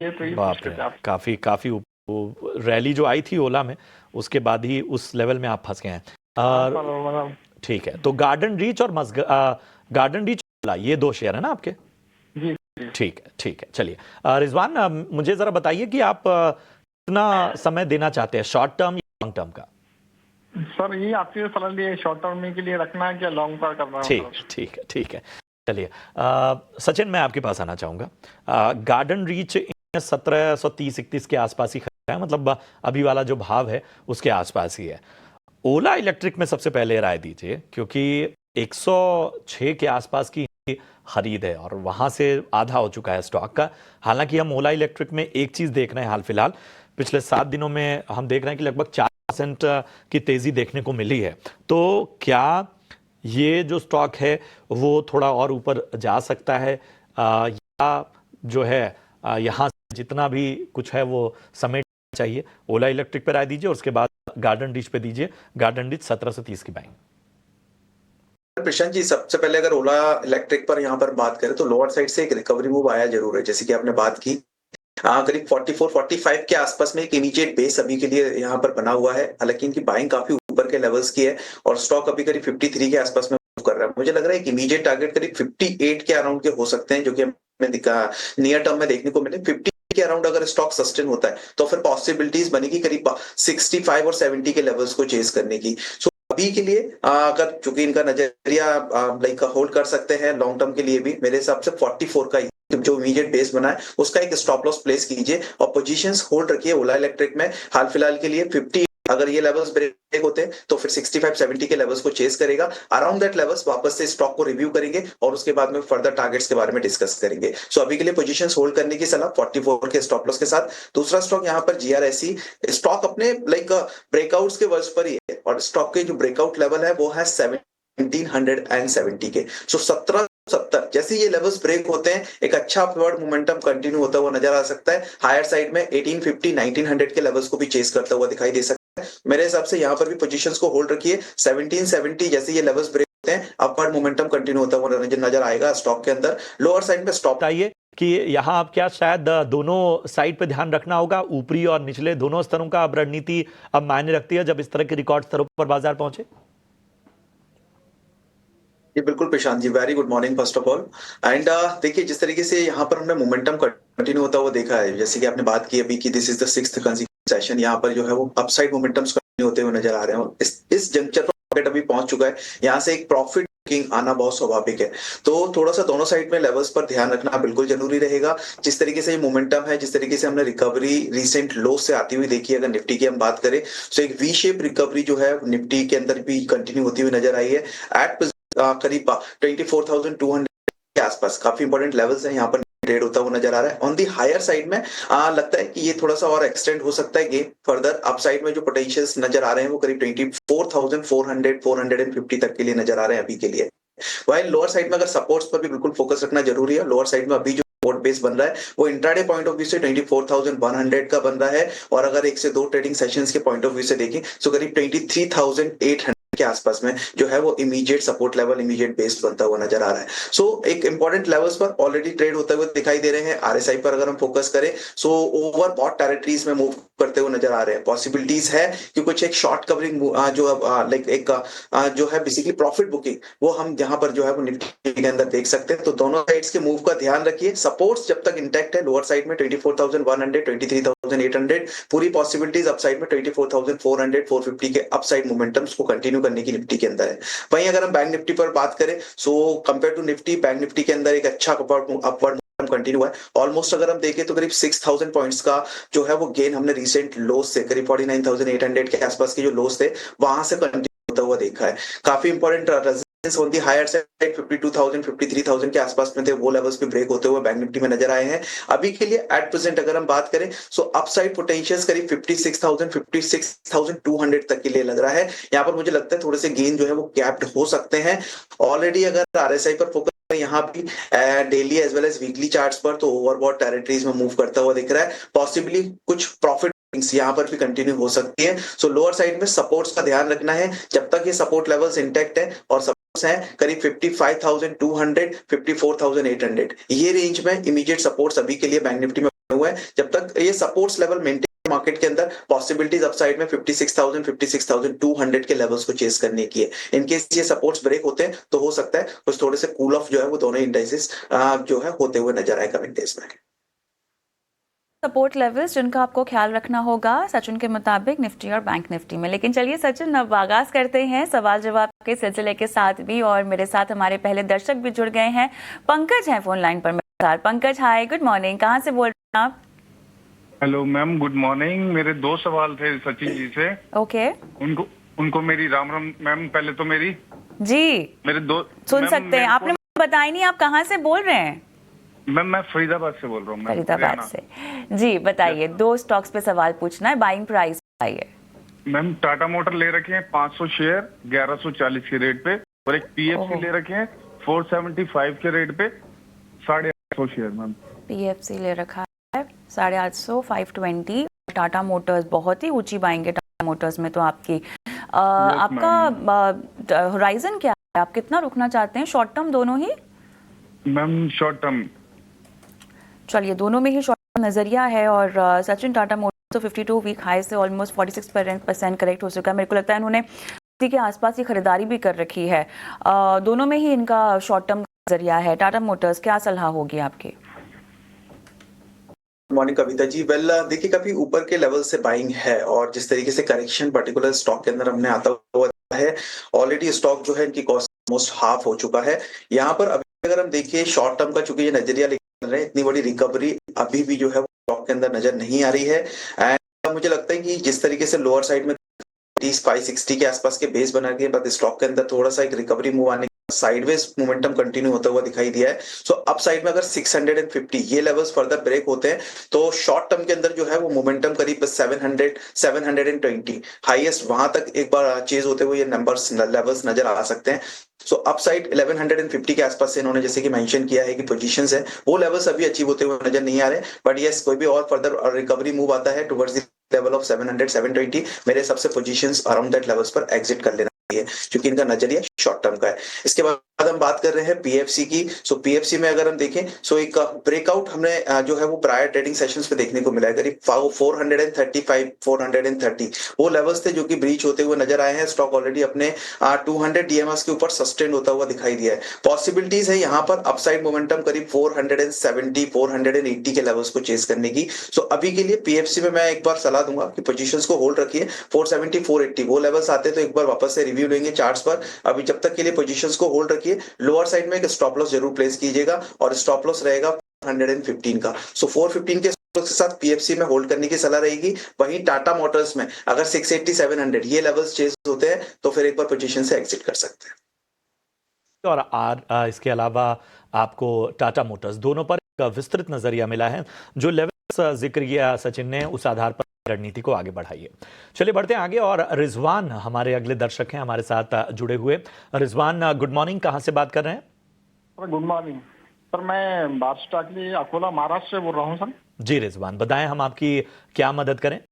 ये तो ये पूछ बाप रहे रे, थे आप। काफी काफी वो रैली जो आई थी ओला में, उसके बाद ही उस लेवल में आप फंस गए हैं। हाँ और सर, मतलब ठीक है, तो गार्डन रीच और गार्डन रीच ओला, ये दो शेयर है ना आपके? जी जी। ठीक है, ठीक है, चलिए। रिजवान, मुझे जरा बताइए कि आप कितना समय देना चाहते हैं, शॉर्ट टर्म या लॉन्ग टर्म का? सर ये आपसे सलाह लिए, शॉर्ट टर्म के लिए रखना है क्या लॉन्ग पर करना है ठीक सर? है, ठीक है, ठीक है। चलिए, सचिन, मैं आपके पास आना चाहूँगा। गार्डन रीच 1730-31 के आसपास ही खड़ा है, मतलब अभी वाला जो भाव है उसके आसपास ही है। ओला इलेक्ट्रिक में सबसे पहले राय दीजिए, क्योंकि 106 के आसपास की खरीद है और वहां से आधा हो चुका है स्टॉक का। हालांकि हम ओला इलेक्ट्रिक में एक चीज देख रहे हैं हाल फिलहाल, पिछले 7 दिनों में हम देख रहे हैं कि लगभग 4% की तेजी देखने को मिली है। तो क्या ये जो स्टॉक है वो थोड़ा और ऊपर जा सकता है, या जो है यहाँ से जितना भी कुछ है वो समेट चाहिए? ओला इलेक्ट्रिक पे राय दीजिए और उसके बाद गार्डन डिश पे दीजिए। गार्डन डिश 1730 की बाइंग। प्रशांत जी, सबसे पहले अगर ओला इलेक्ट्रिक पर यहाँ पर बात करें तो लोअर साइड से एक रिकवरी मूव आया जरूर है, जैसे कि आपने बात की। करीब 44-45 के आसपास में एक इमीडिएट बेस अभी के लिए यहाँ पर बना हुआ है। हालांकि इनकी बाइंग काफी ऊपर के लेवल्स की है और स्टॉक अभी करीब 53 के आसपास में मूव कर रहा है। मुझे लग रहा है कि इमीडिएट टारगेट करीब 58 के अराउंड के हो सकते हैं, जो कि हमें नियर टर्म में देखने को मिले। 50 के अराउंड अगर स्टॉक सस्टेन होता है तो फिर पॉसिबिलिटीज बनेगी करीब 65 और 70 के लेवल्स को चेस करने की। सो अभी के लिए अगर चूंकि इनका नजरिया लाइक होल्ड कर सकते हैं लॉन्ग टर्म के लिए भी, मेरे हिसाब से 44 का जो इमीडिएट बेस बना है उसका एक स्टॉप लॉस प्लेस कीजिए और पोजीशंस होल्ड रखिए ओला इलेक्ट्रिक में। हाल फिलहाल के लिए 50 अगर ये लेवल्स ब्रेक होते हैं तो फिर 65-70 के लेवल्स को चेस करेगा। अराउंड दैट लेवल्स वापस से स्टॉक को रिव्यू करेंगे और उसके बाद में फर्दर टारगेट्स के बारे में डिस्कस करेंगे। सो अभी के लिए पोजीशंस होल्ड करने की सलाह 44 के स्टॉप लॉस के साथ। दूसरा स्टॉक यहाँ पर जीआरएसई, स्टॉक अपने लाइक ब्रेकआउट्स के वर्ष पर ही है और स्टॉक के जो ब्रेकआउट लेवल है वो है 1770 के। सो 1770 जैसे ये लेवल्स ब्रेक होते हैं एक अच्छा अपवर्ड मोमेंटम कंटिन्यू होता हुआ नजर आ सकता है। हायर साइड में 1850-1900 के लेवल्स को भी चेस करता हुआ दिखाई दे सकता है। मेरे हिसाब से यहाँ पर भी पोजीशंस को होल्ड रखिए। 1770 जैसे ये लेवल्स ब्रेक होते हैं अपवर्ड मोमेंटम कंटिन्यू होता हुआ नजर आएगा स्टॉक के अंदर। लोअर साइड में स्टॉप बताइए कि यहाँ आप क्या शायद दोनों साइड पे ध्यान रखना होगा, ऊपरी और निचले दोनों स्तरों का अब रणनीति अब मायने रखती है जब इस तरह के रिकॉर्ड स्तरों पर बाजार पहुंचे? जी बिल्कुल Prashant ji, very good morning first of all. And देखिए जिस तरीके से यहाँ पर हमने मोमेंटम कंटिन्यू होता हुआ देखा है, जैसे कि आपने बात की अभी कि this is the 6th consecutive session, यहाँ पर जो है वो अपसाइड मोमेंटम्स कंटिन्यू होते हुए नजर आ रहे हैं और इस जंक्चर पर मार्केट अभी पहुंच चुका है। यहाँ से एक प्रॉफिट बुकिंग आना बहुत स्वाभाविक है। तो थोड़ा सा दोनों साइड में लेवल्स पर ध्यान रखना बिल्कुल जरूरी रहेगा। जिस तरीके से ये मोमेंटम है, जिस तरीके से हमने रिकवरी रिसेंट लो से आती हुई देखी, अगर निफ्टी की हम बात करें तो एक वी शेप रिकवरी जो है निफ्टी के अंदर भी कंटिन्यू होती हुई नजर आई है। एट करीब 24,200 के आसपास काफी इंपॉर्टेंट लेवल्स हैं, यहाँ पर ट्रेड होता हुआ नजर आ रहा है। ऑन दी हायर साइड में लगता है कि ये थोड़ा सा और एक्सटेंड हो सकता है गेम फर्दर। अप साइड में जो पोटेंशियल्स नजर आ रहे हैं वो करीब 24,400-450 तक के लिए नजर आ रहे हैं अभी के लिए। वाइल लोअर साइड में अगर सपोर्ट्स पर भी बिल्कुल फोकस रखना जरूरी है। लोअर साइड में अभी जो सपोर्ट बेस बन रहा है वो इंट्राडे पॉइंट ऑफ व्यू से 24,100 का बन रहा है और अगर एक से दो ट्रेडिंग सेशंस के पॉइंट ऑफ व्यू से देखें तो करीब 23,800 के आसपास में जो है वो immediate support level, immediate base बनता हुआ नजर आ रहा है। सो एक इंपॉर्टेंट लेवल्स पर ऑलरेडी ट्रेड होते हुए दिखाई दे रहे हैं। आरएसआई पर अगर हम फोकस करें सो ओवर बॉट टेरिटरीज में मूव करते हुए नजर आ रहे हैं। पॉसिबिलिटीज है कि कुछ एक शॉर्ट कवरिंग जो लाइक एक जो है बेसिकली प्रॉफिट बुकिंग वो हम यहाँ पर जो है वो निफ्टी के अंदर देख सकते हैं। तो दोनों साइड्स के मूव का ध्यान रखिए। सपोर्ट्स जब तक इंटैक्ट है लोअर साइड में 24,100, 23,800, पूरी पॉसिबिलिटीज अपसाइड में 24,400, 450 के अपसाइड मोमेंटम्स को कंटिन्यू करने की निफ्टी के अंदर है। वहीं अगर हम बैंक निफ्टी पर बात करें so compare to Nifty, bank Nifty के अंदर एक अच्छा अपवर्ड कंटिन्यू है। ऑलमोस्ट अगर हम देखें तो करीब 6,000 पॉइंट्स का जो है वो गेन हमने रिसेंट लोस से करीब 49,800 के आसपास के जो लोस थे वहां से कंटिन्यू होता हुआ देखा है। काफी important on the higher side 52,000 53,000 के आसपास में थे, वो लेवल्स पे ब्रेक होते हुए बैंक निफ्टी में नजर आए हैं। अभी के लिए एट प्रेजेंट अगर हम बात करें सो अपसाइड पोटेंशियल्स करीब 56,000 56,200 तक के लिए लग रहा है। यहाँ पर मुझे लगता है थोड़े से गेन जो है वो कैप्ड हो सकते हैं। ऑलरेडी अगर आरएसआई पर फोकस यहाँ भी daily as well as weekly charts पर तो ओवरबॉट टेरिटरीज में मूव करता हुआ दिख रहा है। पॉसिबली कुछ प्रॉफिट यहाँ पर भी कंटिन्यू हो सकती है। सो लोअर साइड में सपोर्ट्स का ध्यान रखना है जब तक ये सपोर्ट लेवल्स इंटैक्ट है और सपोर्ट्स हैं करीब 55,200 54,800 ये रेंज में इमीडिएट सपोर्ट्स अभी के लिए बैंक निफ्टी में हुआ है। जब तक ये सपोर्ट्स लेवल मेंटेन मार्केट के अंदर पॉसिबिलिटीज अपसाइड में 56,000 56,200 के लेवल्स को चेस करने की है। इनकेस ये सपोर्ट्स ब्रेक होते हैं तो हो सकता है कुछ थोड़े से कूल ऑफ जो है वो दोनों इंडाइसेस जो है होते हुए नजर आए कमिंग डेज में। सपोर्ट लेवल्स जिनका आपको ख्याल रखना होगा सचिन के मुताबिक निफ्टी और बैंक निफ्टी में। लेकिन चलिए सचिन, अब आगाज करते हैं सवाल जवाब के सिलसिले के साथ भी, और मेरे साथ हमारे पहले दर्शक भी जुड़ गए हैं। पंकज हैं फोन लाइन पर मेरे साथ। पंकज, हाय, गुड मॉर्निंग, कहाँ से बोल रहे हैं आप? Hello ma'am, good morning. मेरे 2 सवाल थे सचिन जी से। ओके, उनको मेरी राम राम मैम। पहले तो मेरी जी मेरे 2 सुन सकते हैं। आपने बताया नहीं आप कहाँ से बोल रहे हैं? मैम मैं फरीदाबाद से बोल रहा हूँ। फरीदाबाद से, जी बताइए। 2 स्टॉक्स पे सवाल पूछना है, बाइंग प्राइस बताइए। मैम टाटा मोटर ले रखे हैं 500 शेयर 1140 के रेट पे, और एक पीएफसी ले रखे हैं 475 के रेट पे 850 शेयर। मैम पीएफसी ले रखा है 850, 520। टाटा मोटर्स बहुत ही ऊंची बाइंग है टाटा मोटर्स में तो आपकी। आपका होराइजन क्या है? आप कितना रुकना चाहते हैं? शॉर्ट टर्म दोनों ही? Ma'am short term. चलिए, दोनों में ही शॉर्ट टर्म नजरिया है। और सचिन, टाटा मोटर्स तो 52 वीक हाई से ऑलमोस्ट 46% करेक्ट हो चुका है। मेरे को लगता है इन्होंने इसी के आसपास ही खरीदारी भी कर रखी है। दोनों में ही इनका शॉर्ट टर्म नजरिया है। टाटा मोटर्स, क्या सलाह होगी आपकी? मॉर्निंग कविता जी। वेल देखिए, काफी ऊपर के लेवल से बाइंग है, और जिस तरीके से करेक्शन पर्टिकुलर स्टॉक के अंदर हमने आता हुआ है, ऑलरेडी स्टॉक जो है इनकी कॉस्ट ऑलमोस्ट हाफ हो चुका है। यहाँ पर अभी अगर हम देखिए शॉर्ट टर्म का, चूंकि ये नजरिया लेकर रहे हैं, इतनी बड़ी रिकवरी अभी भी जो है स्टॉक के अंदर नजर नहीं आ रही है। एंड मुझे लगता है कि जिस तरीके से लोअर साइड में 560 के आसपास के बेस बना के बाद स्टॉक के अंदर थोड़ा सा एक रिकवरी मूव आने साइडवेज मोमेंटम कंटिन्यू होता हुआ दिखाई दिया है। सो अप साइड में अगर 650 ये लेवल्स फर्दर ब्रेक होते हैं तो शॉर्ट टर्म के अंदर जो है वो मोमेंटम करीब 700 720 हाईएस्ट वहां तक एक बार चेज होते हुए ये नंबर्स लेवल्स नजर आ सकते हैं। सो अप साइड 1150 के आसपास से इन्होंने जैसे कि मेंशन किया है कि पोजीशंस है, वो लेवल्स अभी अचीव होते हुए नजर नहीं आ रहे। बट यस, कोई भी और फर्दर रिकवरी मूव आता है टुवर्ड्स द लेवल ऑफ 700 720, मेरे सबसे पोजीशंस अराउंड दैट लेवल्स पर एग्जिट कर लेना है, क्योंकि इनका नजरिया शॉर्ट टर्म का है। इसके बाद हम बात कर रहे हैं पीएफसी की। सो पीएफसी में अगर हम देखें सो एक ब्रेकआउट हमने जो है वो प्रायर ट्रेडिंग सेशंस पे देखने को मिला है। करीब 435 430 वो लेवल्स थे जो कि ब्रीच होते हुए नजर आए हैं। स्टॉक ऑलरेडी अपने 200 डीएमएस के ऊपर सस्टेन होता हुआ दिखाई दिया है। पॉसिबिलिटीज है यहाँ पर अपसाइड मोमेंटम करीब 470 480 के लेवल्स को चेस करने की। सो अभी के लिए पीएफसी में मैं एक बार सलाह दूंगा कि पोजीशंस को होल्ड रखिए। 470 480 वो लेवल्स आते तो एक बार वापस से रिव्यू लेंगे चार्ट्स पर। अभी जब तक के लिए पोजीशंस को होल्ड रखिए। लोअर साइड में एक स्टॉप लॉस जरूर प्लेस कीजिएगा, और स्टॉप लॉस रहेगा 415 का। सो 415 के स्टॉप लॉस के साथ पीएफसी में होल्ड करने की सलाह रहेगी। वहीं टाटा मोटर्स में अगर 680 700 ये लेवल्स चेस होते हैं तो फिर एक बार पोजीशन से एग्जिट कर सकते हैं। और इसके अलावा आपको टाटा मोटर्स दोनों पर एक विस्तृत नजरिया मिला है। जो लेवल्स जिक्र किया सचिन ने, उस आधार पर रणनीति को आगे बढ़ाइए। चलिए बढ़ते हैं आगे, और रिजवान हमारे अगले दर्शक हैं हमारे साथ जुड़े हुए। रिजवान, गुड मॉर्निंग, कहां से बात कर रहे हैं? सर गुड मॉर्निंग सर, मैं बादशाह के लिए अकोला महाराष्ट्र से बोल रहा हूँ सर। जी रिजवान, बताएं हम आपकी क्या मदद करें।